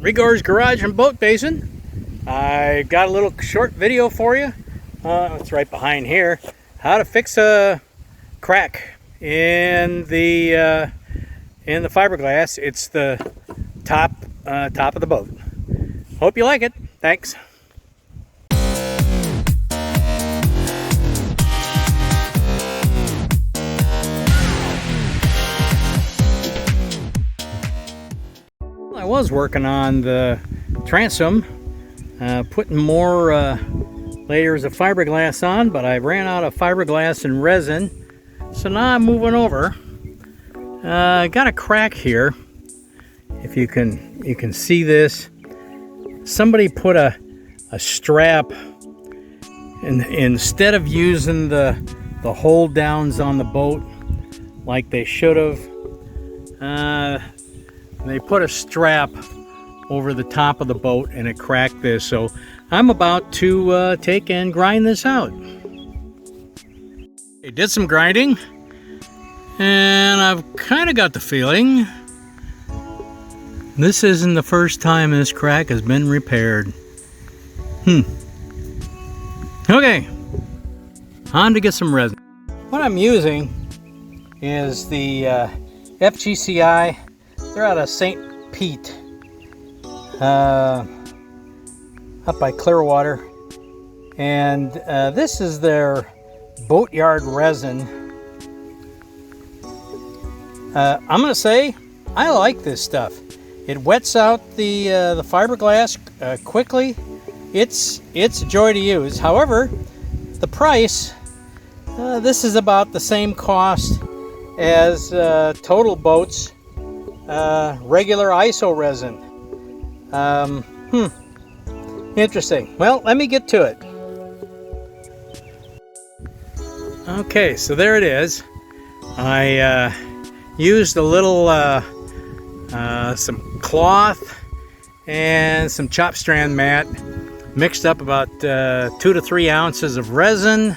Rigor's Garage and Boat Basin. I got a little short video for you. It's right behind here. How to fix a crack in the fiberglass. It's the top of the boat. Hope you like it. Thanks. I was working on the transom, putting more layers of fiberglass on, but I ran out of fiberglass and resin, so now I'm moving over. Got a crack here. If you can see this, somebody put a strap, and instead of using the hold downs on the boat like they should have, they put a strap over the top of the boat and it cracked this. So I'm about to take and grind this out. I did some grinding and I've kind of got the feeling this isn't the first time this crack has been repaired. Okay, on to get some resin. What I'm using is the FGCI. They're out of St. Pete, up by Clearwater, and this is their boatyard resin. I'm gonna say I like this stuff. It wets out the fiberglass quickly. It's a joy to use. However, the price, this is about the same cost as Total Boat's regular ISO resin. Interesting. Well, let me get to it. Okay, so there it is. I used a little some cloth and some chop strand mat, mixed up about 2 to 3 ounces of resin,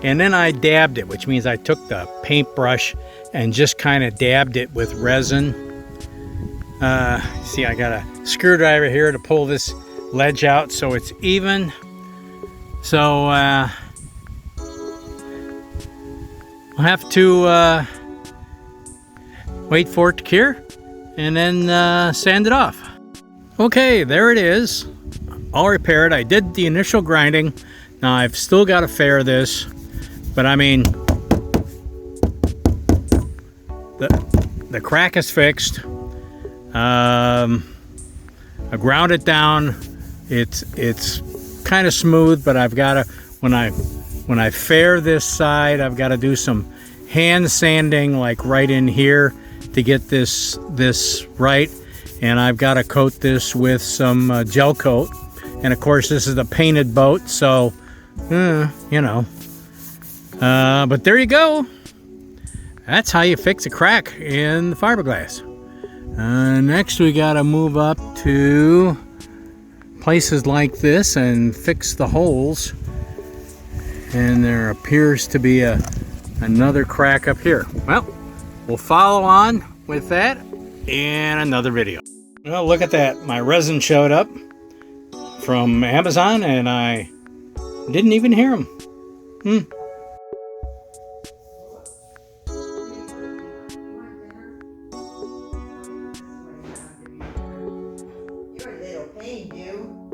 and then I dabbed it, which means I took the paintbrush and just kind of dabbed it with resin. See, I got a screwdriver here to pull this ledge out so it's even. So I'll have to wait for it to cure and then sand it off. Okay, there it is, all repaired. I did the initial grinding. Now I've still got to fair this, but I mean, the crack is fixed. I ground it down. It's kind of smooth, but I've got to, when I fair this side, I've got to do some hand sanding, like right in here, to get this right. And I've got to coat this with some gel coat. And of course, this is a painted boat, so you know. But there you go. That's how you fix a crack in the fiberglass. Next we gotta move up to places like this and fix the holes. And there appears to be another crack up here. Well, we'll follow on with that in another video. Well, look at that. My resin showed up from Amazon and I didn't even hear them. You're a little pain, you.